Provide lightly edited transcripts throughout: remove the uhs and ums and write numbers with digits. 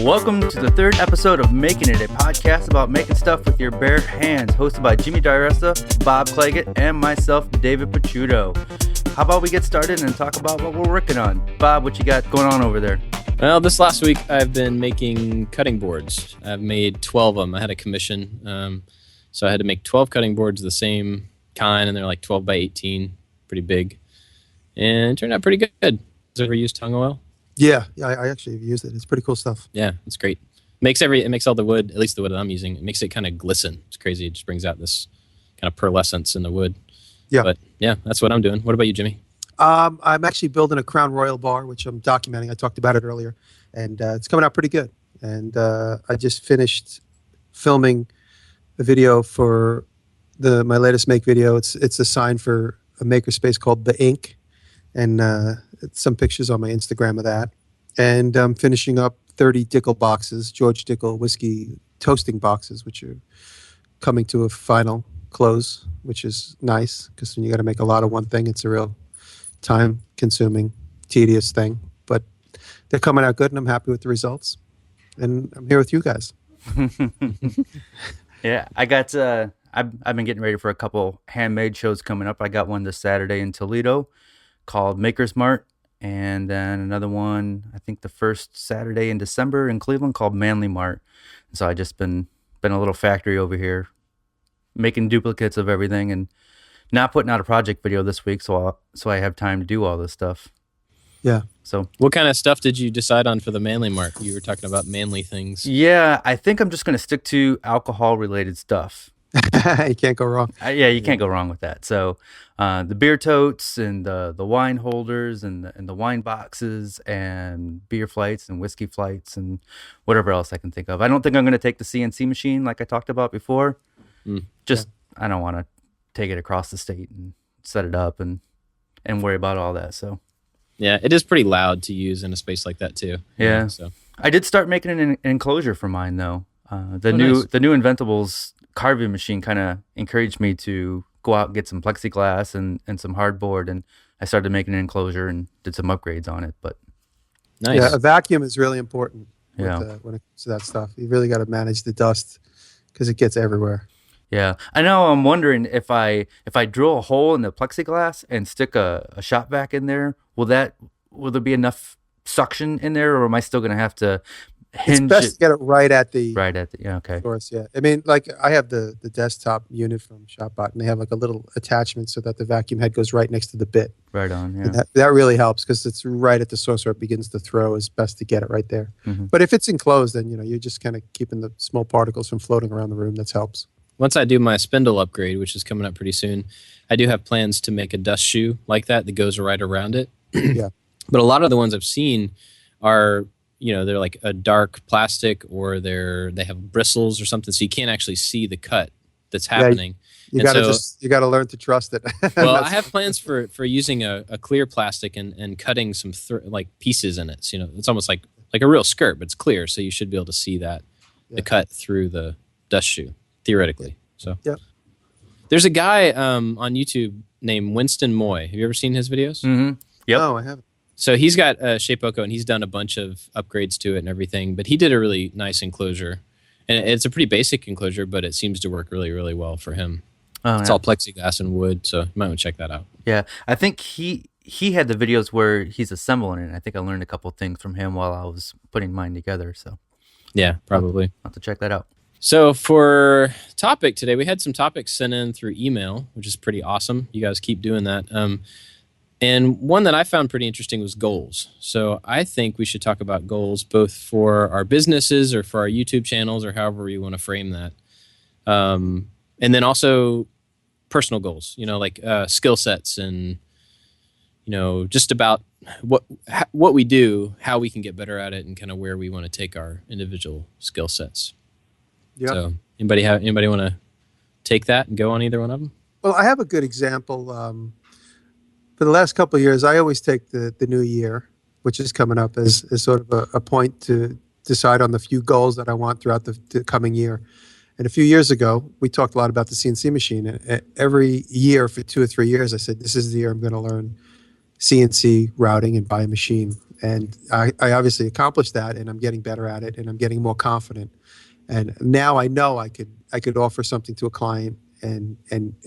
Welcome to the third episode of Making It, a podcast about making stuff with your bare hands, hosted by Jimmy Diresta, Bob Clagett, and myself, David Picciuto. How about we get started and talk about what we're working on? Bob, what you got going on over there? Well, this last week I've been making cutting boards. I've made 12 of them. I had a commission, so I had to make 12 cutting boards of the same kind, and they're like 12 by 18, pretty big. And it turned out pretty good. Has ever used tongue oil? Yeah, I actually have used it. It's pretty cool stuff. Yeah, it's great. It makes all the wood, at least the wood that I'm using, it makes it kind of glisten. It's crazy. It just brings out this kind of pearlescence in the wood. Yeah. But yeah, that's what I'm doing. What about you, Jimmy? I'm actually building a Crown Royal bar, which I'm documenting. I talked about it earlier, and it's coming out pretty good. And I just finished filming a video for my latest make video. It's a sign for a makerspace called The Ink, and some pictures on my Instagram of that. And I'm finishing up 30 Dickel boxes, George Dickel whiskey toasting boxes, which are coming to a final close, which is nice because when you got to make a lot of one thing, it's a real time-consuming, tedious thing. But they're coming out good, and I'm happy with the results. And I'm here with you guys. Yeah, I got. I've been getting ready for a couple handmade shows coming up. I got one this Saturday in Toledo called Maker's Mart, and then another one, I think the first Saturday in December in Cleveland, called Manly Mart. And so I just been a little factory over here, making duplicates of everything, and not putting out a project video this week, so I have time to do all this stuff. Yeah. So, what kind of stuff did you decide on for the Manly Mart? You were talking about manly things. Yeah, I think I'm just going to stick to alcohol-related stuff. You can't go wrong. You can't go wrong with that. So the beer totes and the wine holders and the wine boxes and beer flights and whiskey flights and whatever else I can think of. I don't think I'm going to take the CNC machine like I talked about before. I don't want to take it across the state and set it up and worry about all that. So yeah, it is pretty loud to use in a space like that too. Yeah. So I did start making an enclosure for mine though. The new Inventables carving machine kind of encouraged me to go out and get some plexiglass and some hardboard, and I started making an enclosure and did some upgrades on it. But nice. Yeah, a vacuum is really important when it comes to that stuff. You really got to manage the dust because it gets everywhere. Yeah, I know. I'm wondering if I drill a hole in the plexiglass and stick a shop vac in there, will there be enough suction in there, or am I still going to have to hinge it's best to get it right at the okay source. Yeah, I mean, like I have the desktop unit from ShopBot, and they have like a little attachment so that the vacuum head goes right next to the bit. Right on. Yeah, that really helps because it's right at the source where it begins to throw. Is best to get it right there. Mm-hmm. But if it's enclosed, then you're just kind of keeping the small particles from floating around the room. That helps. Once I do my spindle upgrade, which is coming up pretty soon, I do have plans to make a dust shoe like that goes right around it. Yeah, but a lot of the ones I've seen are, they're like a dark plastic, or they have bristles or something, so you can't actually see the cut that's happening. You got to learn to trust it. Well, I have plans for using a clear plastic and cutting some pieces in it. So, it's almost like a real skirt, but it's clear, so you should be able to see the cut through the dust shoe theoretically. So yeah, there's a guy on YouTube named Winston Moy. Have you ever seen his videos? Mm-hmm. Yep. No, I haven't. So he's got Shapeoko, and he's done a bunch of upgrades to it and everything, but he did a really nice enclosure. And it's a pretty basic enclosure, but it seems to work really, really well for him. It's all plexiglass and wood, so you might want to check that out. Yeah, I think he had the videos where he's assembling it, and I think I learned a couple things from him while I was putting mine together. So yeah, probably. I'll have to check that out. So for topic today, we had some topics sent in through email, which is pretty awesome. You guys keep doing that. And one that I found pretty interesting was goals. So I think we should talk about goals both for our businesses or for our YouTube channels or however you want to frame that. And then also personal goals, like skill sets and, just about what we do, how we can get better at it, and kind of where we want to take our individual skill sets. Yeah. So anybody want to take that and go on either one of them? Well, I have a good example. For the last couple of years, I always take the new year, which is coming up, as sort of a point to decide on the few goals that I want throughout the coming year. And a few years ago, we talked a lot about the CNC machine. And every year for 2 or 3 years, I said, this is the year I'm going to learn CNC routing and buy a machine And I obviously accomplished that, and I'm getting better at it, and I'm getting more confident. And now I know I could offer something to a client and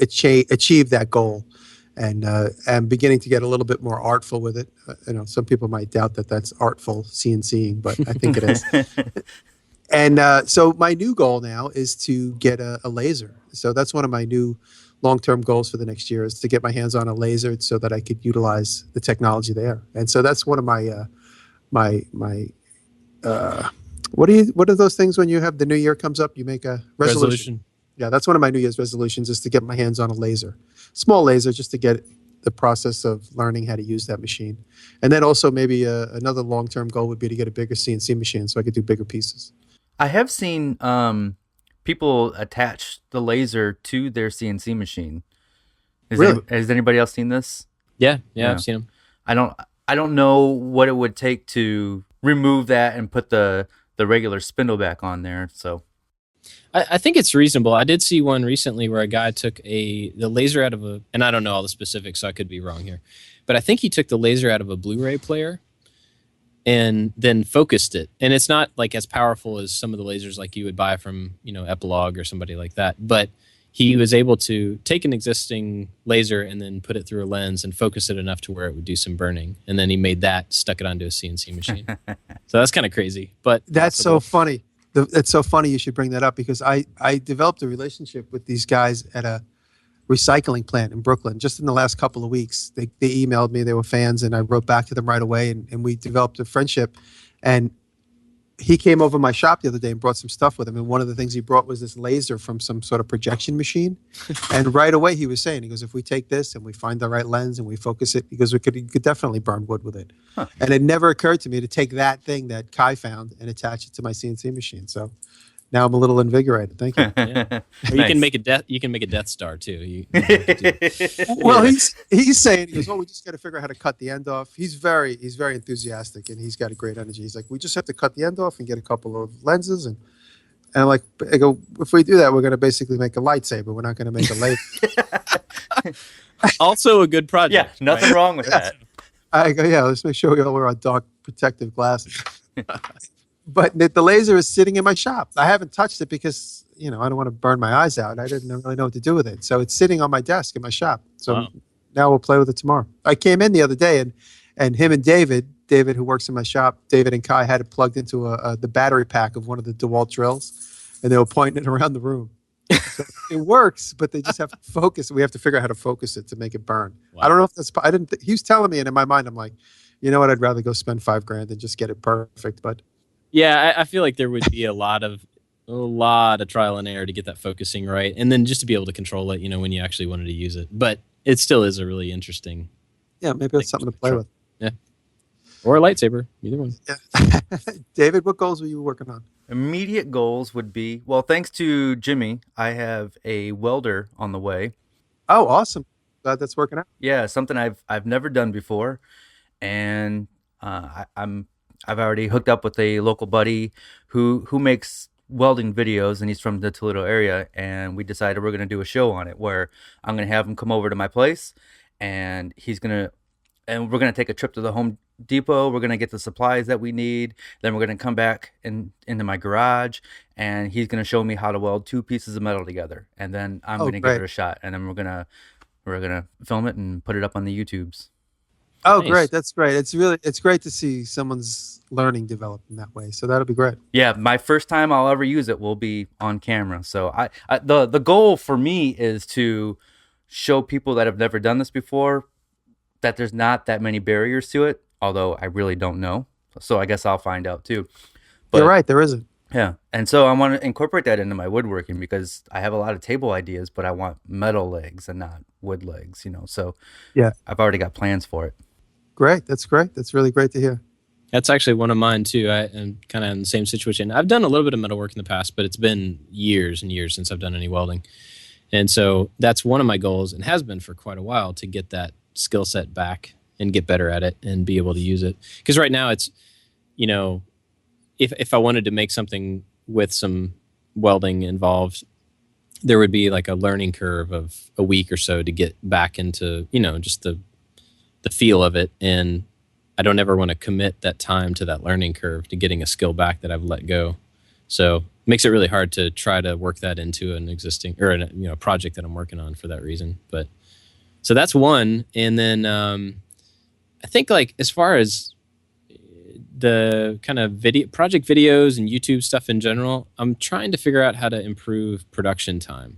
achieve that goal. And I'm beginning to get a little bit more artful with it. Some people might doubt that that's artful CNCing, but I think it is. And so my new goal now is to get a laser. So that's one of my new long-term goals for the next year, is to get my hands on a laser so that I could utilize the technology there. And so that's one of my what are those things when you have the new year comes up, you make a resolution? Yeah, that's one of my New Year's resolutions, is to get my hands on a laser, small laser, just to get the process of learning how to use that machine. And then also maybe another long-term goal would be to get a bigger CNC machine so I could do bigger pieces. I have seen people attach the laser to their CNC machine. Really? Has anybody else seen this? Yeah, I've seen them. I don't know what it would take to remove that and put the regular spindle back on there. So I think it's reasonable. I did see one recently where a guy took the laser out of and I don't know all the specifics, so I could be wrong here, but I think he took the laser out of a Blu-ray player and then focused it. And it's not like as powerful as some of the lasers like you would buy from, Epilogue or somebody like that. But he was able to take an existing laser and then put it through a lens and focus it enough to where it would do some burning. And then he made that, stuck it onto a CNC machine. So that's kind of crazy. But that's possible. so funny. It's so funny you should bring that up, because I developed a relationship with these guys at a recycling plant in Brooklyn just in the last couple of weeks. They emailed me, they were fans, and I wrote back to them right away, and we developed a friendship. And he came over my shop the other day and brought some stuff with him, and one of the things he brought was this laser from some sort of projection machine. And right away he was saying, he goes, if we take this and we find the right lens and we focus it, because you could definitely burn wood with it. Huh. And it never occurred to me to take that thing that Kai found and attach it to my CNC machine. So now I'm a little invigorated. Thank you. Yeah. Or you can make a Death Star too. Well, he's saying, he goes, we just got to figure out how to cut the end off. He's very enthusiastic, and he's got a great energy. He's like, we just have to cut the end off and get a couple of lenses, and I'm like, I go, if we do that, we're going to basically make a lightsaber. We're not going to make a laser. Also a good project. Yeah, nothing wrong with that. I go, yeah, let's make sure we all wear our dark protective glasses. But the laser is sitting in my shop. I haven't touched it because, I don't want to burn my eyes out. I didn't really know what to do with it. So it's sitting on my desk in my shop. So now we'll play with it tomorrow. I came in the other day, and him and David, who works in my shop, David and Kai had it plugged into the battery pack of one of the DeWalt drills, and they were pointing it around the room. So it works, but they just have to focus. We have to figure out how to focus it to make it burn. Wow. I don't know if that's, he was telling me, and in my mind, I'm like, you know what? I'd rather go spend $5,000 than just get it perfect. But yeah, I feel like there would be a lot of trial and error to get that focusing right, and then just to be able to control it, when you actually wanted to use it. But it still is a really interesting. Yeah, maybe it's something to play with. Yeah, or a lightsaber, either one. Yeah. David, what goals were you working on? Immediate goals would be, well, thanks to Jimmy, I have a welder on the way. Oh, awesome! Glad that's working out. Yeah, something I've never done before, and I've already hooked up with a local buddy who makes welding videos, and he's from the Toledo area, and we decided we're going to do a show on it where I'm going to have him come over to my place, and we're going to take a trip to the Home Depot. We're going to get the supplies that we need. Then we're going to come back into my garage, and he's going to show me how to weld two pieces of metal together, and then I'm going to give it a shot, and then we're going to film it and put it up on the YouTubes. Oh, nice. Great. That's great. It's great to see someone's learning develop in that way. So that'll be great. Yeah. My first time I'll ever use it will be on camera. So the goal for me is to show people that have never done this before that there's not that many barriers to it, although I really don't know. So I guess I'll find out too. But, you're right. There isn't. Yeah. And so I want to incorporate that into my woodworking, because I have a lot of table ideas, but I want metal legs and not wood legs, So yeah, I've already got plans for it. Great. That's great. That's really great to hear. That's actually one of mine too. I am kind of in the same situation. I've done a little bit of metalwork in the past, but it's been years and years since I've done any welding. And so that's one of my goals, and has been for quite a while, to get that skill set back and get better at it and be able to use it. Because right now it's, if I wanted to make something with some welding involved, there would be like a learning curve of a week or so to get back into, just the feel of it. And I don't ever want to commit that time to that learning curve to getting a skill back that I've let go. So it makes it really hard to try to work that into an existing or a project that I'm working on for that reason. But so that's one. And then I think like as far as the kind of project videos and YouTube stuff in general, I'm trying to figure out how to improve production time.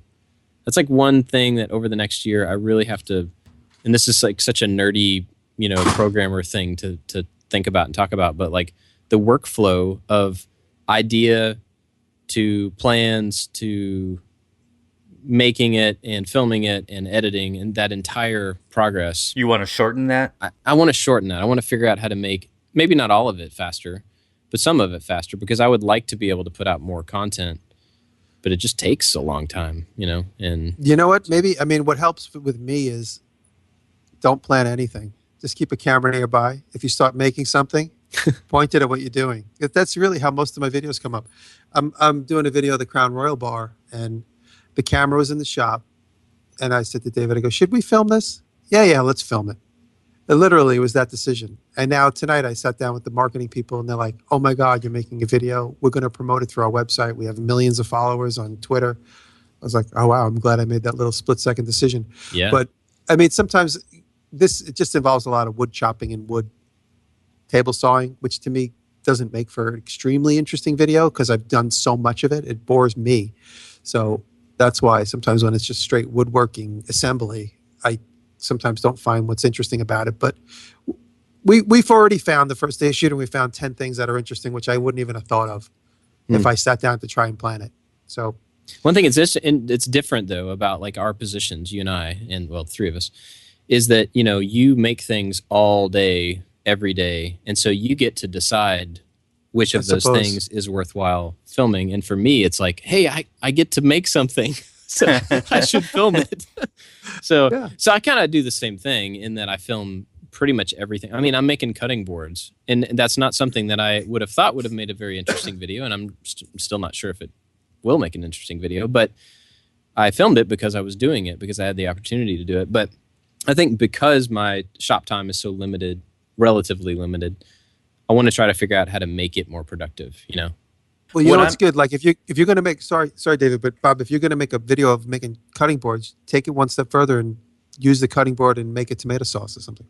That's like one thing that over the next year I really have to, and this is like such a nerdy, programmer thing to think about and talk about, but like the workflow of idea to plans to making it and filming it and editing and that entire progress. You want to shorten that? I want to shorten that. I want to figure out how to make maybe not all of it faster, but some of it faster, because I would like to be able to put out more content, but it just takes a long time, and you know what? Maybe, what helps with me is don't plan anything. Just keep a camera nearby. If you start making something, point it at what you're doing. That's really how most of my videos come up. I'm doing a video of the Crown Royal Bar, and the camera was in the shop, and I said to David, I go, should we film this? Yeah, let's film it. It literally was that decision. And now tonight I sat down with the marketing people, and they're like, oh my God, you're making a video. We're going to promote it through our website. We have millions of followers on Twitter. I was like, oh wow, I'm glad I made that little split-second decision. Yeah. But sometimes it just involves a lot of wood chopping and wood table sawing, which to me doesn't make for an extremely interesting video because I've done so much of it. It bores me. So that's why sometimes when it's just straight woodworking assembly, I sometimes don't find what's interesting about it. But we've already found the first day of shooting, we found 10 things that are interesting, which I wouldn't even have thought of if I sat down to try and plan it. So one thing it's different though about like our positions, you and I, and well, three of us, is that, you make things all day, every day. And so you get to decide which of those things is worthwhile filming. And for me, it's like, hey, I get to make something. So I should film it. So I kind of do the same thing in that I film pretty much everything. I mean, I'm making cutting boards, and that's not something that I would have thought would have made a very interesting video, and I'm still not sure if it will make an interesting video, but I filmed it because I was doing it, because I had the opportunity to do it. But I think because my shop time is so limited, relatively limited, I want to try to figure out how to make it more productive, Well, what's good? Like if you're going to make, sorry, David, but Bob, if you're going to make a video of making cutting boards, take it one step further and use the cutting board and make it tomato sauce or something.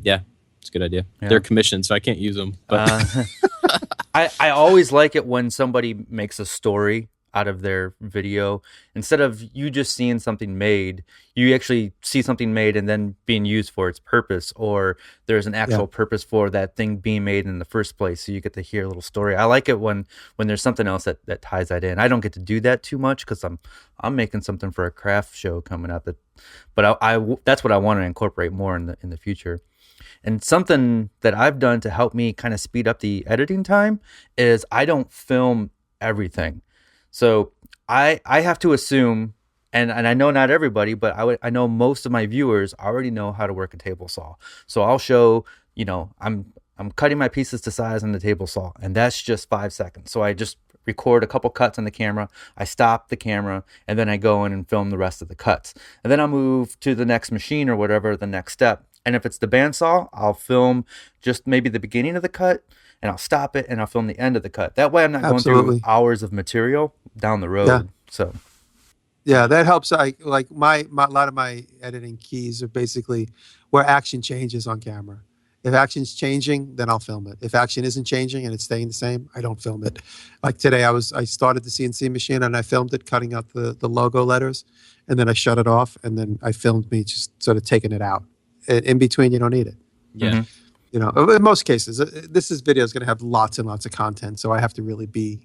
Yeah, it's a good idea. Yeah. They're commissioned, so I can't use them. But I always like it when somebody makes a story out of their video. Instead of you just seeing something made, you actually see something made and then being used for its purpose, or there's an actual purpose for that thing being made in the first place, so you get to hear a little story. I like it when there's something else that ties that in. I don't get to do that too much because I'm making something for a craft show coming up, but I that's what I want to incorporate more in the future. And something that I've done to help me kind of speed up the editing time is I don't film everything. So I have to assume, and I know not everybody, but I know most of my viewers already know how to work a table saw. So I'll show, I'm cutting my pieces to size on the table saw, and that's just 5 seconds. So I just record a couple cuts on the camera, I stop the camera, and then I go in and film the rest of the cuts. And then I'll move to the next machine or whatever, the next step. And if it's the bandsaw, I'll film just maybe the beginning of the cut, and I'll stop it and I'll film the end of the cut. That way I'm not going through hours of material down the road. Yeah. So yeah, that helps. A lot of my editing keys are basically where action changes on camera. If action's changing, then I'll film it. If action isn't changing and it's staying the same, I don't film it. Like today, I started the CNC machine and I filmed it cutting out the logo letters, and then I shut it off, and then I filmed me just sort of taking it out. In between, you don't need it. Yeah. In most cases, this video is going to have lots and lots of content, so I have to really be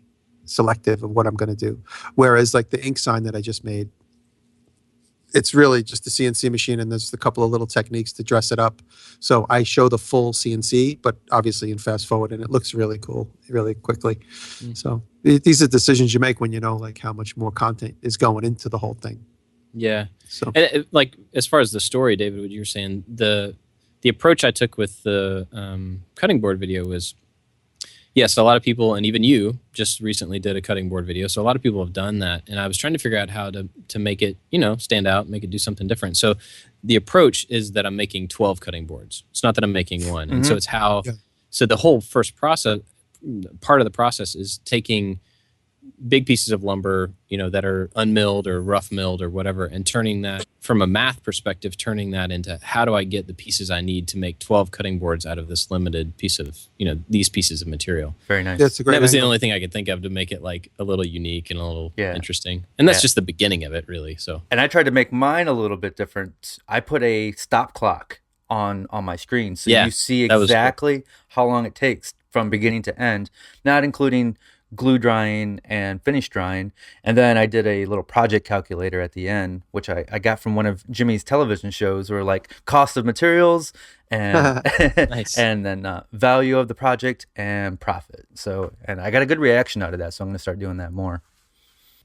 selective of what I'm going to do. Whereas like the ink sign that I just made, it's really just a CNC machine, and there's a couple of little techniques to dress it up. So I show the full CNC, but obviously in fast forward, and it looks really cool, really quickly. So these are decisions you make when you know like how much more content is going into the whole thing. Yeah. So and like as far as the story, David, what you were saying, the approach I took with the cutting board video was, Yes, a lot of people, and even you just recently did a cutting board video. So a lot of people have done that. And I was trying to figure out how to make it, stand out, make it do something different. So the approach is that I'm making 12 cutting boards. It's not that I'm making one. And so it's how, so the whole first part of the process is taking big pieces of lumber, that are unmilled or rough milled or whatever, and turning that from a math perspective, turning that into how do I get the pieces I need to make 12 cutting boards out of this limited piece of, these pieces of material. Very nice. That's a great That was angle. the only thing I could think of to make it like a little unique and a little interesting. And that's just the beginning of it, really. So, and I tried to make mine a little bit different. I put a stop clock on my screen, so you see exactly how long it takes from beginning to end, not including glue drying and finish drying. And then I did a little project calculator at the end, which I got from one of Jimmy's television shows, where like cost of materials and Nice. and then value of the project and profit. So, and I got a good reaction out of that, so I'm going to start doing that more.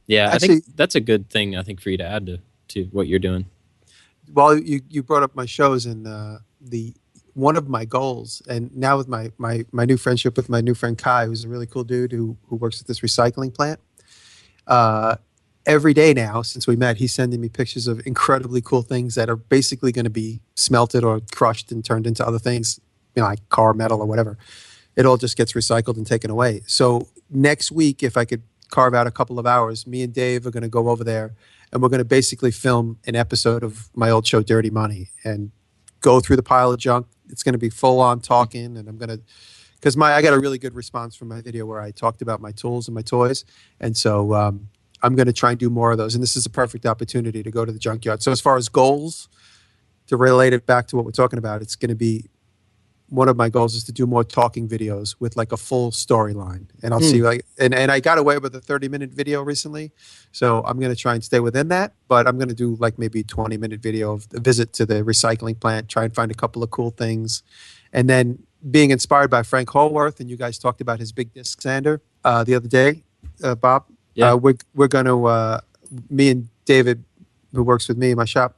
Yeah, Actually, I think that's a good thing, I think, for you to add to what you're doing. well, you brought up my shows, and the one of my goals, and now with my new friendship with my new friend Kai, who's a really cool dude who works at this recycling plant. Every day now, since we met, he's sending me pictures of incredibly cool things that are basically going to be smelted or crushed and turned into other things, like car metal or whatever. It all just gets recycled and taken away. So next week, if I could carve out a couple of hours, me and Dave are going to go over there, and we're going to basically film an episode of my old show, Dirty Money, and go through the pile of junk. It's going to be full on talking, and I'm going to, because I got a really good response from my video where I talked about my tools and my toys, and so I'm going to try and do more of those. And this is a perfect opportunity to go to the junkyard. So as far as goals, to relate it back to what we're talking about, it's going to be, one of my goals is to do more talking videos with like a full storyline. And I'll see, like, and I got away with a 30-minute video recently, so I'm going to try and stay within that, but I'm going to do like maybe a 20-minute video of a visit to the recycling plant, try and find a couple of cool things. And then being inspired by Frank Holworth, and you guys talked about his big disc sander the other day, Bob. Yeah. We're going to, me and David, who works with me in my shop,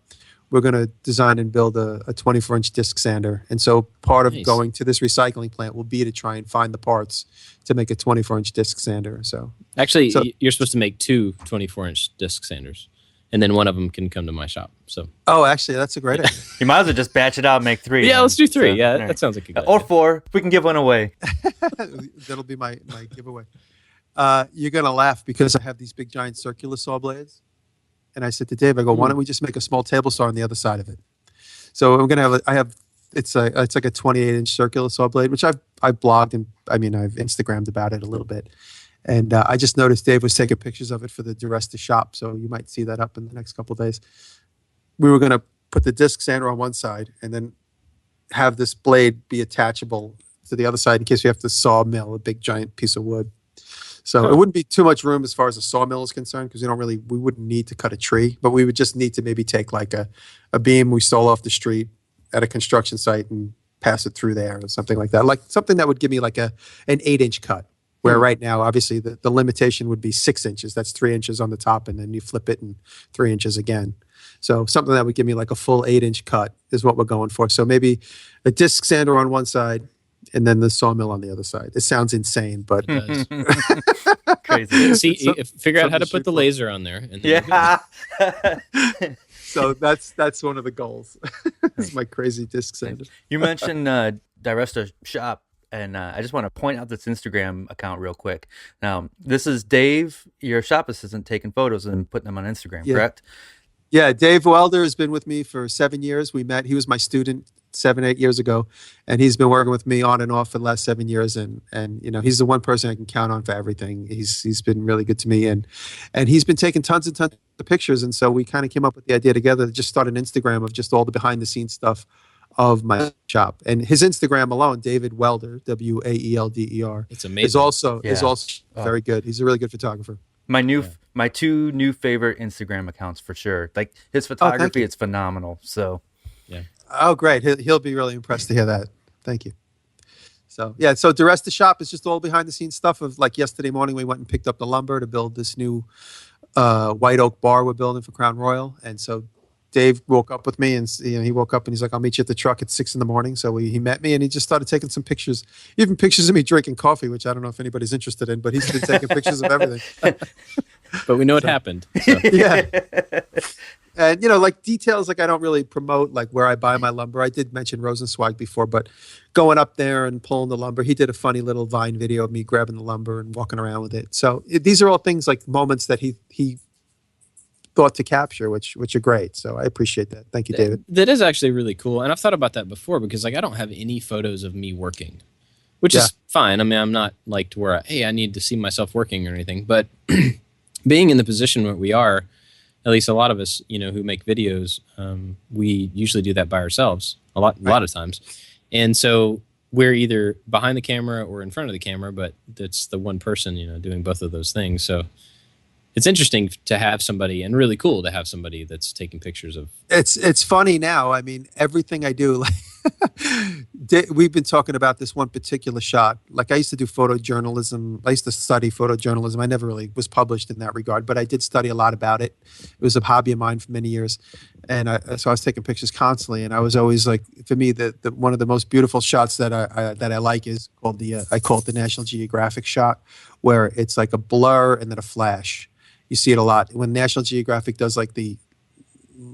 we're going to design and build a 24-inch disc sander. And so part of going to this recycling plant will be to try and find the parts to make a 24-inch disc sander. So actually, you're supposed to make two 24-inch disc sanders, and then one of them can come to my shop. So actually, that's a great idea. You might as well just batch it out and make 3. Yeah, let's do 3. So, yeah, that sounds like a good or idea. 4. We can give one away. That'll be my giveaway. You're going to laugh because I have these big giant circular saw blades. And I said to Dave, I go, why don't we just make a small table saw on the other side of it? So I'm going to have, it's like a 28-inch circular saw blade, which I've blogged and I've Instagrammed about it a little bit. And I just noticed Dave was taking pictures of it for the Diresta shop. So you might see that up in the next couple of days. We were going to put the disc sander on one side and then have this blade be attachable to the other side in case we have to sawmill a big giant piece of wood. So it wouldn't be too much room as far as a sawmill is concerned, because we wouldn't need to cut a tree, but we would just need to maybe take like a beam we stole off the street at a construction site and pass it through there or something like that. Like something that would give me like an 8-inch cut, where right now, obviously the limitation would be 6 inches. That's 3 inches on the top, and then you flip it and 3 inches again. So something that would give me like a full 8-inch cut is what we're going for. So maybe a disc sander on one side, and then the sawmill on the other side. It sounds insane, but Crazy. See, figure out how to put the laser on there. And then so that's one of the goals. It's my crazy disc sander. You mentioned Diresta shop, and I just want to point out this Instagram account real quick. Now, this is Dave, your shop assistant, taking photos and putting them on Instagram, correct? Yeah, Dave Welder has been with me for 7 years. We met. He was my student 7-8 years ago, and he's been working with me on and off for the last 7 years. And he's the one person I can count on for everything. He's been really good to me, and he's been taking tons and tons of pictures. And so we kind of came up with the idea together to just start an Instagram of just all the behind the scenes stuff of my shop. And his Instagram alone, David Welder, Waelder, it's amazing. is also very good. He's a really good photographer. My 2 new favorite Instagram accounts for sure. Like his photography, it's phenomenal. So yeah. Oh, great. He'll be really impressed to hear that. Thank you. So Diresta shop is just all behind the scenes stuff of, like, yesterday morning we went and picked up the lumber to build this new white oak bar we're building for Crown Royal. And so Dave woke up with me, and he woke up and he's like, "I'll meet you at the truck at 6 a.m." So he met me, and he just started taking some pictures, even pictures of me drinking coffee, which I don't know if anybody's interested in, but he's been taking pictures of everything. But we know it happened. So. Yeah. And, like details, like I don't really promote like where I buy my lumber. I did mention Rosenzweig before, but going up there and pulling the lumber, he did a funny little Vine video of me grabbing the lumber and walking around with it. So these are all things like moments that he thought to capture, which are great. So I appreciate that. Thank you, David. That is actually really cool. And I've thought about that before because like I don't have any photos of me working, which is fine. I mean, I'm not like to where, I need to see myself working or anything. But being in the position where we are, at least a lot of us, who make videos, we usually do that by ourselves a lot of times. And so we're either behind the camera or in front of the camera, but it's the one person, doing both of those things. So it's interesting to have somebody, and really cool to have somebody that's taking pictures of. It's funny now. I mean, everything I do, like we've been talking about this one particular shot. Like I used to do photojournalism. I used to study photojournalism. I never really was published in that regard, but I did study a lot about it. It was a hobby of mine for many years. And so I was taking pictures constantly. And I was always like, for me, the one of the most beautiful shots that I like is called I call it the National Geographic shot, where it's like a blur and then a flash. You see it a lot when National Geographic does like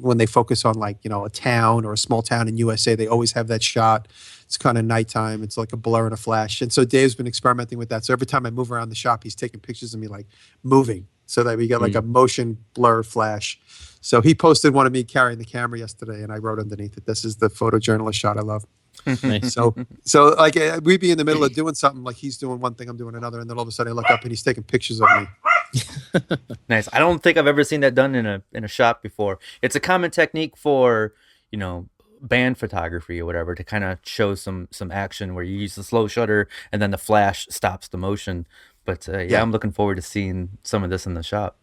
when they focus on like, a town or a small town in USA, they always have that shot. It's kind of nighttime. It's like a blur and a flash. And so Dave's been experimenting with that. So every time I move around the shop, he's taking pictures of me like moving so that we get like a motion blur flash. So he posted one of me carrying the camera yesterday, and I wrote underneath it, "This is the photojournalist shot I love." Nice. So like we'd be in the middle of doing something, like he's doing one thing, I'm doing another, and then all of a sudden I look up and he's taking pictures of me. Nice. I don't think I've ever seen that done in a shop before. It's a common technique for, band photography or whatever, to kind of show some action where you use the slow shutter and then the flash stops the motion. But I'm looking forward to seeing some of this in the shop.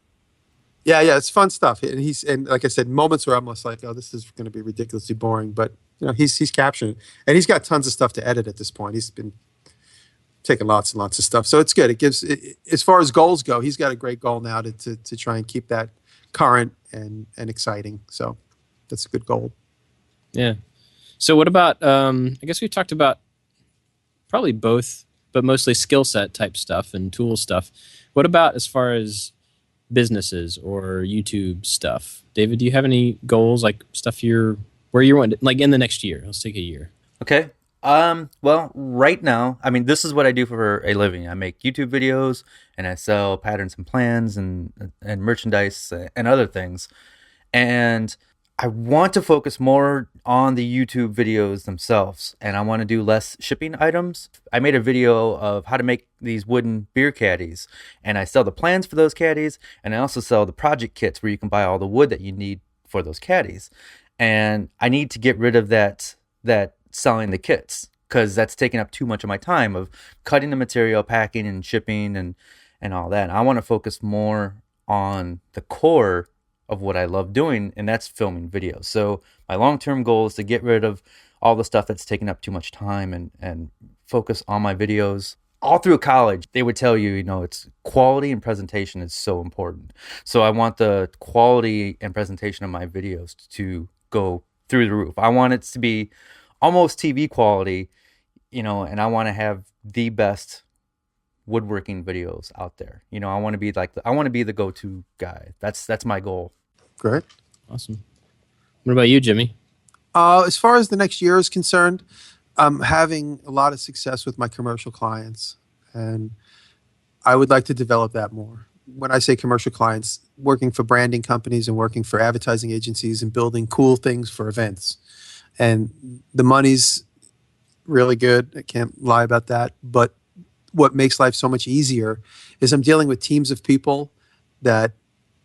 Yeah, it's fun stuff. And like I said, moments where I'm just like, oh, this is going to be ridiculously boring, but he's capturing it, and he's got tons of stuff to edit at this point. He's been taking lots and lots of stuff, so it's good. It gives, as far as goals go, he's got a great goal now to try and keep that current and exciting. So that's a good goal. Yeah. So what about? I guess we talked about probably both, but mostly skill set type stuff and tool stuff. What about as far as businesses or YouTube stuff? David, do you have any goals, like stuff where you're wanting, like in the next year? Let's take a year. Okay. Well, right now, I mean, this is what I do for a living. I make YouTube videos and I sell patterns and plans and merchandise and other things. And I want to focus more on the YouTube videos themselves, and I want to do less shipping items. I made a video of how to make these wooden beer caddies, and I sell the plans for those caddies, and I also sell the project kits where you can buy all the wood that you need for those caddies. And I need to get rid of that selling the kits, because that's taking up too much of my time of cutting the material, packing and shipping and all that. I want to focus more on the core of what I love doing, and that's filming videos. So my long-term goal is to get rid of all the stuff that's taking up too much time and focus on my videos. All through college, they would tell you, it's quality and presentation is so important. So I want the quality and presentation of my videos to go through the roof. I want it to be almost TV quality, and I want to have the best woodworking videos out there. I want to be the go-to guy. That's my goal. Great. Awesome. What about you, Jimmy? As far as the next year is concerned, I'm having a lot of success with my commercial clients, and I would like to develop that more. When I say commercial clients, working for branding companies and working for advertising agencies and building cool things for events. And the money's really good. I can't lie about that. But what makes life so much easier is I'm dealing with teams of people that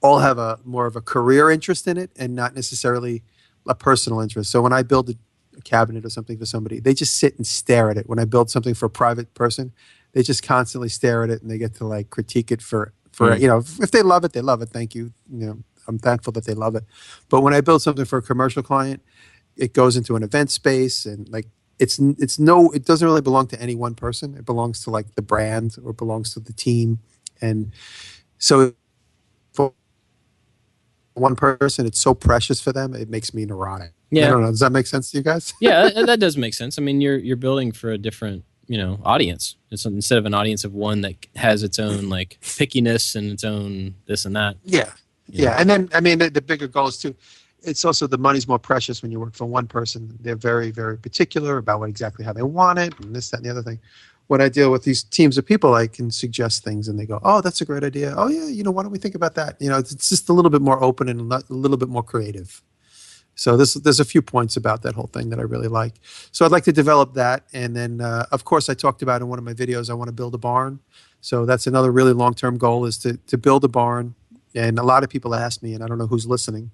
all have a more of a career interest in it and not necessarily a personal interest. So when I build a cabinet or something for somebody, they just sit and stare at it. When I build something for a private person, they just constantly stare at it, and they get to like critique it for if they love it, they love it. Thank you. I'm thankful that they love it. But when I build something for a commercial client, it goes into an event space, and like it doesn't really belong to any one person. It belongs to like the brand, or it belongs to the team. And so one person, it's so precious for them, it makes me neurotic. Yeah. I don't know. Does that make sense to you guys? Yeah, that does make sense. I mean, you're building for a different, audience. It's instead of an audience of one that has its own like pickiness and its own this and that. Yeah. Yeah. And then, I mean, the bigger goal is too, it's also the money's more precious when you work for one person. They're very, very particular about exactly how they want it and this, that, and the other thing. When I deal with these teams of people, I can suggest things and they go, oh, that's a great idea. Oh, yeah, why don't we think about that? It's just a little bit more open and a little bit more creative. So there's a few points about that whole thing that I really like. So I'd like to develop that. And then, of course, I talked about in one of my videos, I want to build a barn. So that's another really long-term goal is to build a barn. And a lot of people ask me, and I don't know who's listening,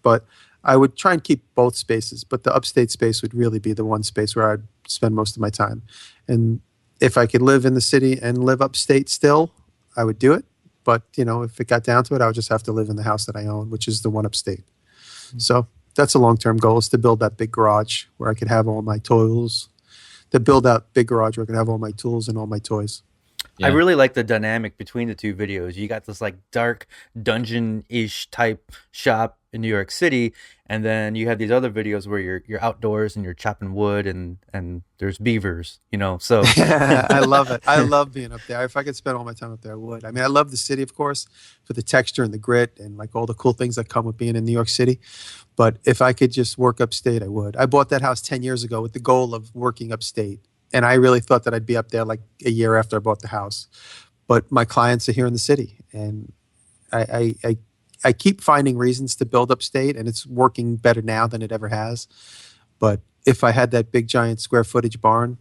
but I would try and keep both spaces. But the upstate space would really be the one space where I'd spend most of my time. And if I could live in the city and live upstate still, I would do it. But, if it got down to it, I would just have to live in the house that I own, which is the one upstate. Mm-hmm. So that's a long-term goal is to build that big garage where I could have all my tools, and all my toys. Yeah. I really like the dynamic between the two videos. You got this like dark dungeon-ish type shop in New York City, and then you have these other videos where you're outdoors and you're chopping wood and there's beavers, so I love it. I love being up there. If I could spend all my time up there, I would. I mean, I love the city, of course, for the texture and the grit and like all the cool things that come with being in New York City. But if I could just work upstate, I would. I bought that house 10 years ago with the goal of working upstate. And I really thought that I'd be up there like a year after I bought the house. But my clients are here in the city. And I keep finding reasons to build upstate, and it's working better now than it ever has. But if I had that big, giant square footage barn,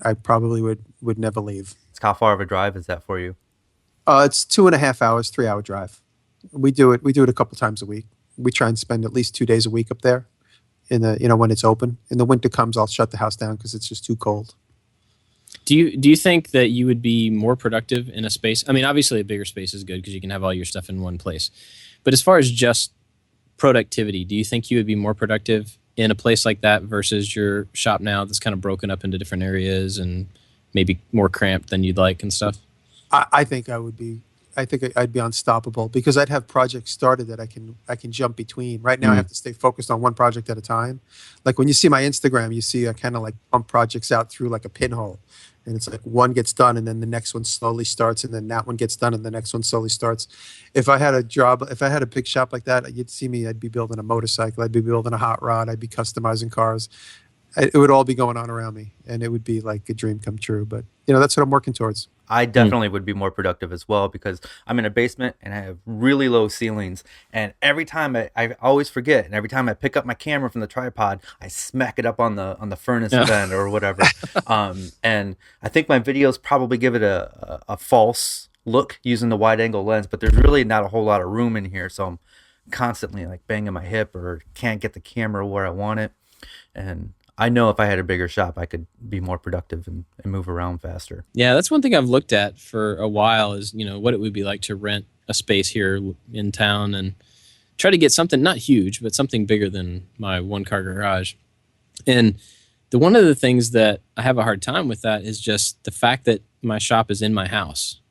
I probably would never leave. How far of a drive is that for you? It's 2.5 hours, 3-hour drive. We do it a couple times a week. We try and spend at least 2 days a week up there. In the when it's open. In the winter comes, I'll shut the house down because it's just too cold. Do you think that you would be more productive in a space? I mean, obviously a bigger space is good because you can have all your stuff in one place. But as far as just productivity, do you think you would be more productive in a place like that versus your shop now that's kind of broken up into different areas and maybe more cramped than you'd like and stuff? I think I would be. I think I'd be unstoppable because I'd have projects started that I can jump between. Right now, I have to stay focused on one project at a time. Like when you see my Instagram, you see I kind of like pump projects out through like a pinhole. And it's like one gets done and then the next one slowly starts and then that one gets done and the next one slowly starts. If I had a big shop like that, you'd see me, I'd be building a motorcycle, I'd be building a hot rod, I'd be customizing cars. It would all be going on around me and it would be like a dream come true. But, that's what I'm working towards. I definitely would be more productive as well because I'm in a basement and I have really low ceilings. And every time I always forget, and every time I pick up my camera from the tripod, I smack it up on the furnace vent or whatever. And I think my videos probably give it a false look using the wide angle lens, but there's really not a whole lot of room in here. So I'm constantly like banging my hip or can't get the camera where I want it. And I know if I had a bigger shop, I could be more productive and move around faster. Yeah, that's one thing I've looked at for a while is, what it would be like to rent a space here in town and try to get something, not huge, but something bigger than my one-car garage. And one of the things that I have a hard time with that is just the fact that my shop is in my house.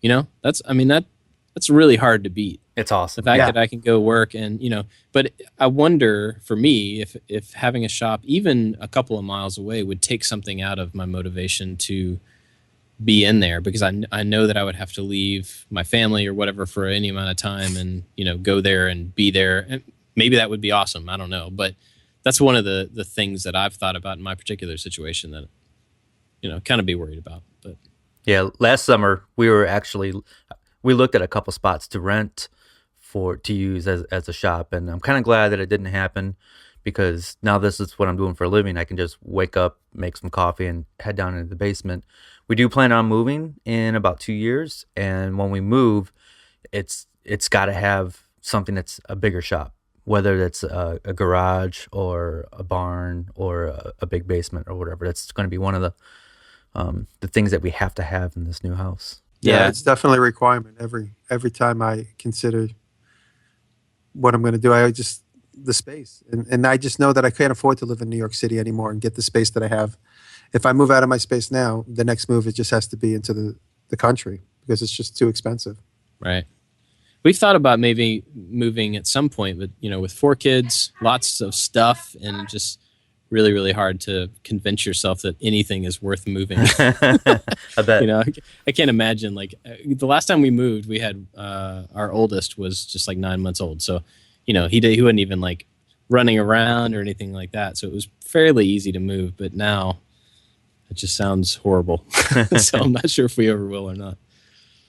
That's really hard to beat. It's awesome. The fact that I can go work and, but I wonder for me if having a shop even a couple of miles away would take something out of my motivation to be in there because I know that I would have to leave my family or whatever for any amount of time and, go there and be there. And maybe that would be awesome. I don't know. But that's one of the things that I've thought about in my particular situation that, kind of be worried about. But yeah, last summer we looked at a couple spots to rent to use as a shop, and I'm kind of glad that it didn't happen because now this is what I'm doing for a living. I can just wake up, make some coffee, and head down into the basement. We do plan on moving in about 2 years, and when we move, it's got to have something that's a bigger shop, whether that's a garage or a barn or a big basement or whatever. That's going to be one of the things that we have to have in this new house. Yeah, it's definitely a requirement. Every time I consider what I'm going to do, the space. And I just know that I can't afford to live in New York City anymore and get the space that I have. If I move out of my space now, the next move, it just has to be into the country because it's just too expensive. Right. We've thought about maybe moving at some point, but with 4 kids, lots of stuff, and just really, really hard to convince yourself that anything is worth moving. I bet. I can't imagine. Like the last time we moved, we had our oldest was just like 9 months old, so he wasn't even like running around or anything like that. So it was fairly easy to move. But now it just sounds horrible. So I'm not sure if we ever will or not.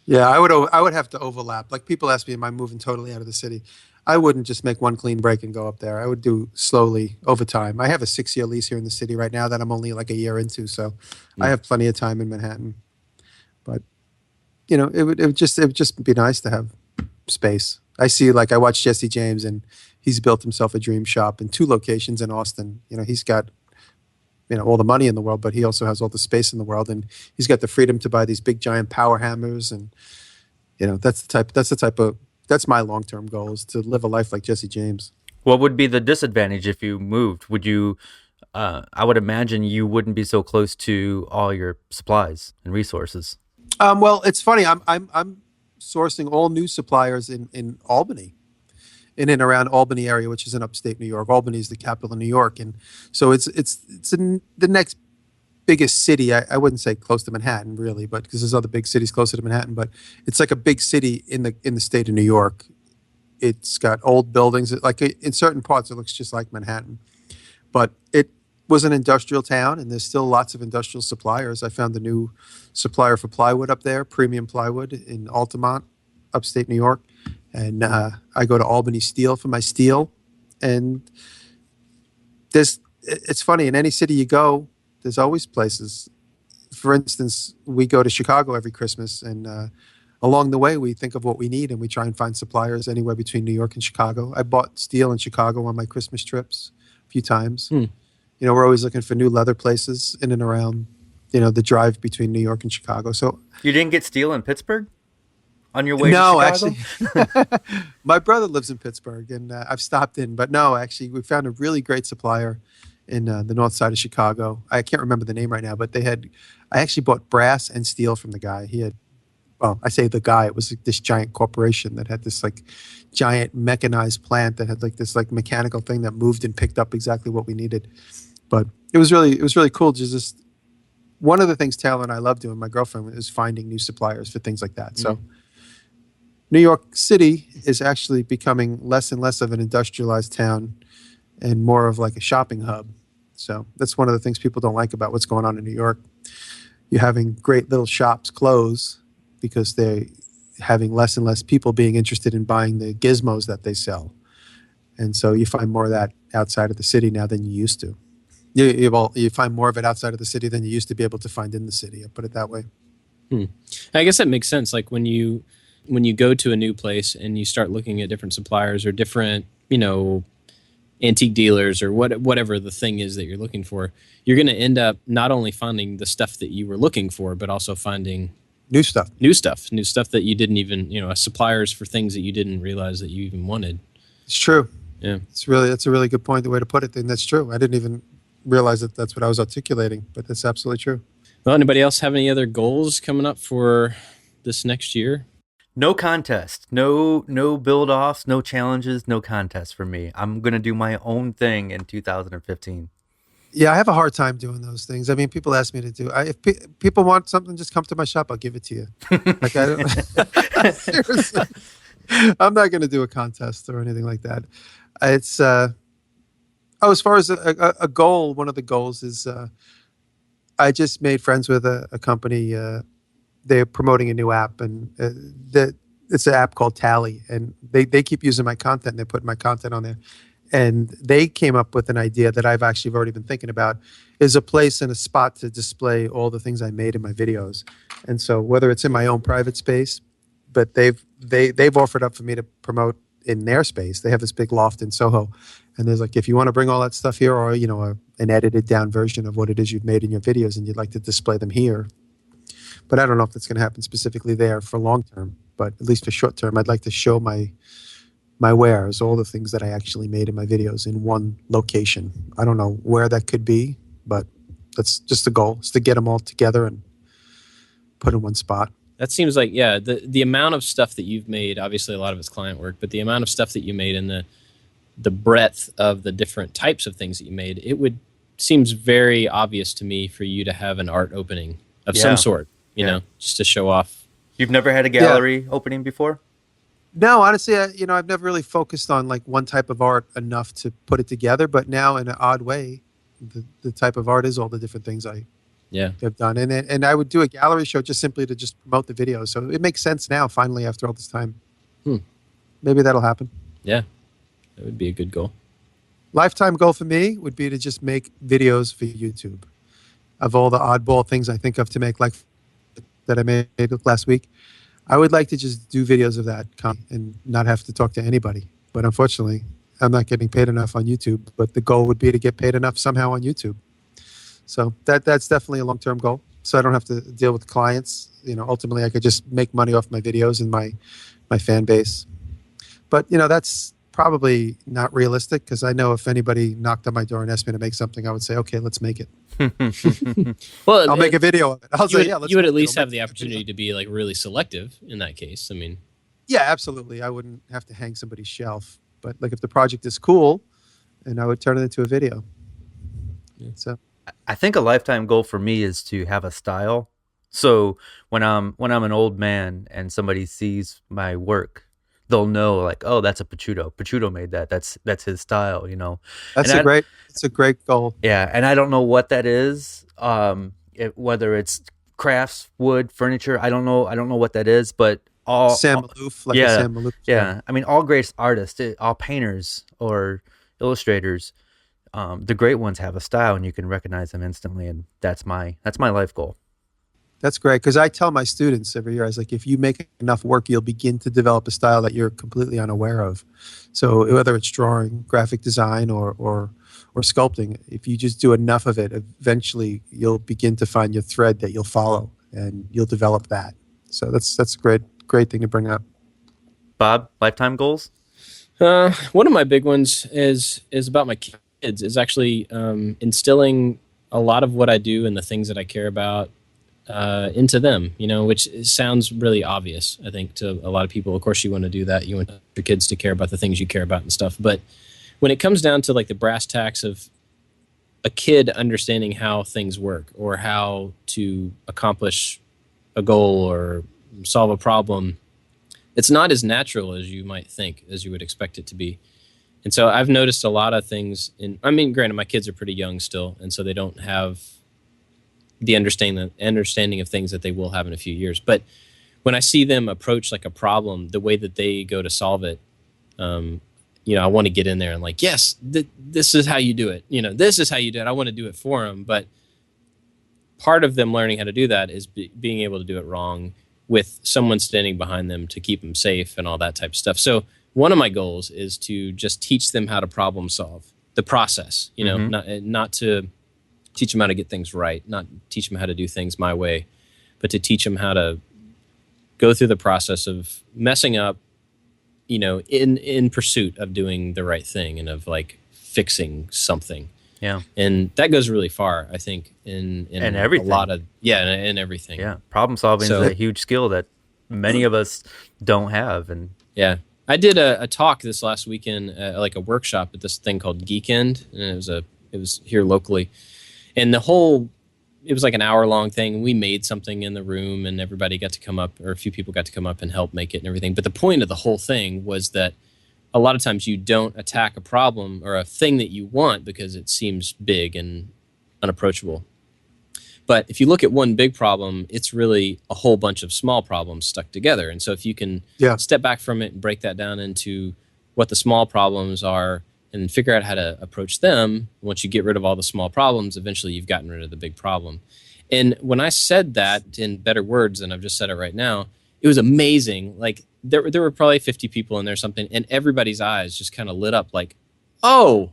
Yeah, I would have to overlap. Like people ask me, am I moving totally out of the city? I wouldn't just make one clean break and go up there. I would do slowly over time. I have a 6-year lease here in the city right now that I'm only like a year into, so I have plenty of time in Manhattan. But it would just be nice to have space. I watch Jesse James, and he's built himself a dream shop in 2 locations in Austin. He's got all the money in the world, but he also has all the space in the world, and he's got the freedom to buy these big giant power hammers, and that's my long-term goal, is to live a life like Jesse James. What would be the disadvantage if you moved? Would you? I would imagine you wouldn't be so close to all your supplies and resources. Well, it's funny. I'm sourcing all new suppliers in Albany, in and around Albany area, which is in upstate New York. Albany is the capital of New York, and so it's in the next biggest city. I wouldn't say close to Manhattan, really, but because there's other big cities closer to Manhattan, but it's like a big city in the state of New York. It's got old buildings. Like in certain parts, it looks just like Manhattan, but it was an industrial town, and there's still lots of industrial suppliers. I found a new supplier for plywood up there, premium plywood in Altamont, upstate New York. And I go to Albany Steel for my steel. And it's funny, in any city you go, there's always places. For instance, we go to Chicago every Christmas, and along the way, we think of what we need, and we try and find suppliers anywhere between New York and Chicago. I bought steel in Chicago on my Christmas trips a few times. We're always looking for new leather places in and around, the drive between New York and Chicago. So you didn't get steel in Pittsburgh on your way to No, Chicago? actually, my brother lives in Pittsburgh, and I've stopped in. But no, actually, we found a really great supplier in the north side of Chicago. I can't remember the name right now, but I actually bought brass and steel from the guy. He had, well, I say the guy, it was this giant corporation that had this like giant mechanized plant that had like this like mechanical thing that moved and picked up exactly what we needed. But it was really cool. Just one of the things Taylor and I love doing, my girlfriend, is finding new suppliers for things like that. So New York City is actually becoming less and less of an industrialized town and more of like a shopping hub. So that's one of the things people don't like about what's going on in New York. You're having great little shops close because they're having less and less people being interested in buying the gizmos that they sell. And so you find more of that outside of the city now than you used to. You find more of it outside of the city than you used to be able to find in the city. I'll put it that way. I guess that makes sense. Like when you go to a new place and you start looking at different suppliers or different, antique dealers or whatever the thing is that you're looking for, you're going to end up not only finding the stuff that you were looking for, but also finding new stuff that you didn't even, suppliers for things that you didn't realize that you even wanted. It's true. Yeah. That's a really good point, the way to put it. And that's true. I didn't even realize that that's what I was articulating, but that's absolutely true. Well, anybody else have any other goals coming up for this next year? No contest, no build offs, no challenges, no contest for me. I'm going to do my own thing in 2015. Yeah, I have a hard time doing those things. I mean, people ask me to do. If people want something, just come to my shop. I'll give it to you. Like I don't. Seriously, I'm not going to do a contest or anything like that. It's as far as a goal, one of the goals is I just made friends with a company. They're promoting a new app, and it's an app called Tally, and they keep using my content, and they're putting my content on there. And they came up with an idea that I've actually already been thinking about, is a place and a spot to display all the things I made in my videos. And so whether it's in my own private space, but they've offered up for me to promote in their space. They have this big loft in Soho, and there's like, if you want to bring all that stuff here, or an edited down version of what it is you've made in your videos, and you'd like to display them here. But I don't know if that's going to happen specifically there for long term. But at least for short term, I'd like to show my wares, all the things that I actually made in my videos in one location. I don't know where that could be, but that's just the goal, is to get them all together and put in one spot. That seems like, yeah, the amount of stuff that you've made, obviously a lot of it's client work, but the amount of stuff that you made and the breadth of the different types of things that you made, seems very obvious to me for you to have an art opening of some Yeah. sort, you Yeah. know, just to show off. You've never had a gallery opening before? No, honestly, I've never really focused on like one type of art enough to put it together. But now, in an odd way, the type of art is all the different things I Yeah. have done, and I would do a gallery show just simply to just promote the videos. So it makes sense now, finally, after all this time. Maybe that'll happen. Yeah. That would be a good goal. Lifetime goal for me would be to just make videos for YouTube of all the oddball things I think of to make, like that I made last week. I would like to just do videos of that and not have to talk to anybody. But unfortunately, I'm not getting paid enough on YouTube. But the goal would be to get paid enough somehow on YouTube. So that's definitely a long-term goal. So I don't have to deal with clients. Ultimately, I could just make money off my videos and my fan base. But that's probably not realistic, because I know if anybody knocked on my door and asked me to make something, I would say, okay, let's make it. Well, I'll make a video of it. I'll say, yeah, let's you would make at it. least I'll have make the a opportunity video. to be like really selective in that case. I mean, Yeah, absolutely. I wouldn't have to hang somebody's shelf. But like if the project is cool, and I would turn it into a video. Yeah. So I think a lifetime goal for me is to have a style. So when I'm an old man and somebody sees my work, they'll know like, oh, that's a Picciuto. Picciuto made that. That's his style, that's And a great goal. Yeah, and I don't know what that is. Whether it's crafts, wood, furniture, I don't know. I don't know what that is, but Sam Malouf, like a yeah, Sam Malouf. yeah. I mean, all great artists, all painters or illustrators, the great ones have a style, and you can recognize them instantly. And that's my life goal. That's great, because I tell my students every year, I was like, if you make enough work, you'll begin to develop a style that you're completely unaware of. So whether it's drawing, graphic design, or sculpting, if you just do enough of it, eventually you'll begin to find your thread that you'll follow, and you'll develop that. So that's a great thing to bring up. Bob, lifetime goals? one of my big ones is about my kids. Is actually instilling a lot of what I do and the things that I care about into them, which sounds really obvious, I think, to a lot of people. Of course, you want to do that. You want your kids to care about the things you care about and stuff. But when it comes down to like the brass tacks of a kid understanding how things work or how to accomplish a goal or solve a problem, it's not as natural as you might think, as you would expect it to be. And so I've noticed a lot of things granted, my kids are pretty young still, and so they don't have the understanding of things that they will have in a few years. But when I see them approach like a problem, the way that they go to solve it, I want to get in there and like, yes, this is how you do it. This is how you do it. I want to do it for them. But part of them learning how to do that is being able to do it wrong with someone standing behind them to keep them safe and all that type of stuff. So one of my goals is to just teach them how to problem solve the process, not to teach them how to get things right, not teach them how to do things my way, but to teach them how to go through the process of messing up, in pursuit of doing the right thing and of like fixing something. Yeah. And that goes really far, I think, in everything. a lot of, in everything. Yeah. Problem solving is a huge skill that many of us don't have. And yeah. I did a talk this last weekend, like a workshop at this thing called Geekend, and it was here locally. And it was like an hour-long thing. We made something in the room, and everybody got to come up, or a few people got to come up and help make it and everything. But the point of the whole thing was that a lot of times you don't attack a problem or a thing that you want because it seems big and unapproachable. But if you look at one big problem, it's really a whole bunch of small problems stuck together. And so if you can step back from it and break that down into what the small problems are and figure out how to approach them, once you get rid of all the small problems, eventually you've gotten rid of the big problem. And when I said that in better words than I've just said it right now, it was amazing. Like there were probably 50 people in there or something, and everybody's eyes just kind of lit up like, oh,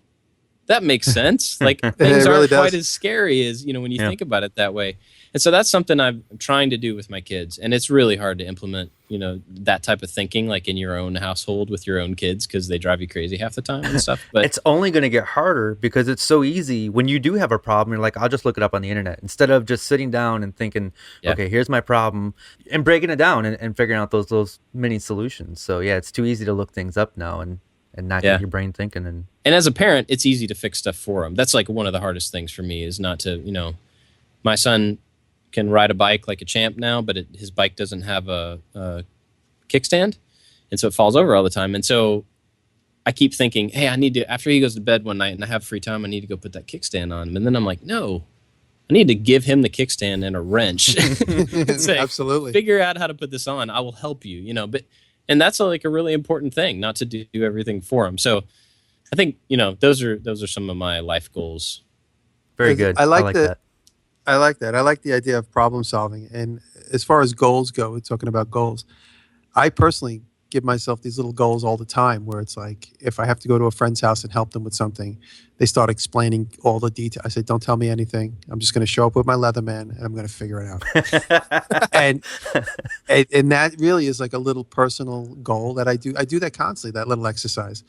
that makes sense. Like things really aren't does. quite as scary as, when you think about it that way. And so that's something I'm trying to do with my kids. And it's really hard to implement, that type of thinking like in your own household with your own kids because they drive you crazy half the time and stuff. But it's only going to get harder because it's so easy. When you do have a problem, you're like, I'll just look it up on the internet instead of just sitting down and thinking, okay, here's my problem and breaking it down and figuring out those mini solutions. So yeah, it's too easy to look things up now and not get your brain thinking. And as a parent, it's easy to fix stuff for them. That's like one of the hardest things for me is not to, my son can ride a bike like a champ now, but his bike doesn't have a kickstand, and so it falls over all the time. And so I keep thinking, hey, I need to, after he goes to bed one night and I have free time, I need to go put that kickstand on him. And then I'm like, no, I need to give him the kickstand and a wrench. Say, absolutely. Figure out how to put this on. I will help you, and that's like a really important thing, not to do everything for him. So I think, those are some of my life goals. Very good. I like that. I like that. I like the idea of problem solving. And as far as goals go, we're talking about goals. I personally give myself these little goals all the time where it's like, if I have to go to a friend's house and help them with something, they start explaining all the details. I say, don't tell me anything. I'm just going to show up with my Leatherman and I'm going to figure it out. and that really is like a little personal goal that I do. I do that constantly, that little exercise.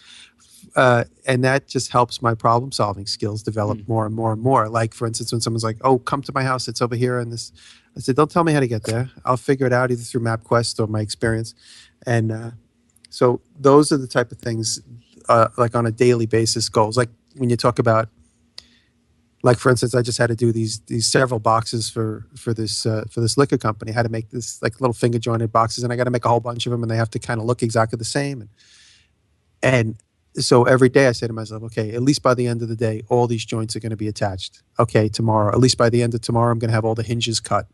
And that just helps my problem solving skills develop more and more and more. Like, for instance, when someone's like, oh, come to my house, it's over here. And this, I said, don't tell me how to get there. I'll figure it out either through MapQuest or my experience. And so those are the type of things, like on a daily basis goals. Like when you talk about, like, for instance, I just had to do these several boxes for this liquor company. I had to make this like little finger jointed boxes, and I got to make a whole bunch of them, and they have to kind of look exactly the same. And so every day I say to myself, okay, at least by the end of the day, all these joints are going to be attached. Okay, tomorrow, at least by the end of tomorrow, I'm going to have all the hinges cut.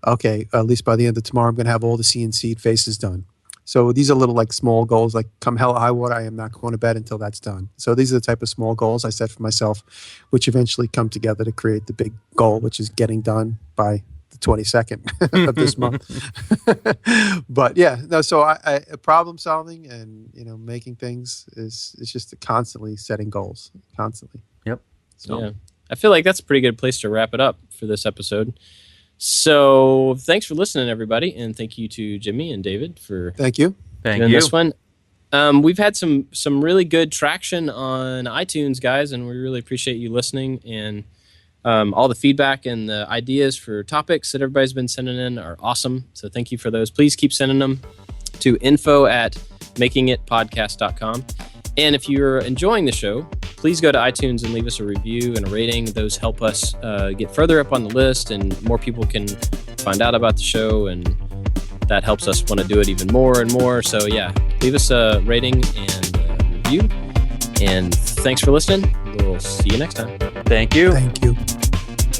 Okay, at least by the end of tomorrow, I'm going to have all the CNC faces done. So these are little like small goals, like come hell or high water, I am not going to bed until that's done. So these are the type of small goals I set for myself, which eventually come together to create the big goal, which is getting done by the 22nd of this month. But yeah, no, so I problem solving and, making things is just constantly setting goals, constantly. Yep. So. Yeah. I feel like that's a pretty good place to wrap it up for this episode. So thanks for listening, everybody, and thank you to Jimmy and David for Thank you. doing this one. We've had some really good traction on iTunes, guys, and we really appreciate you listening, and all the feedback and the ideas for topics that everybody's been sending in are awesome. So thank you for those. Please keep sending them to info@makingitpodcast.com. And if you're enjoying the show, please go to iTunes and leave us a review and a rating. Those help us get further up on the list, and more people can find out about the show, and that helps us want to do it even more and more. So yeah, leave us a rating and a review. And thanks for listening. We'll see you next time. Thank you. Thank you.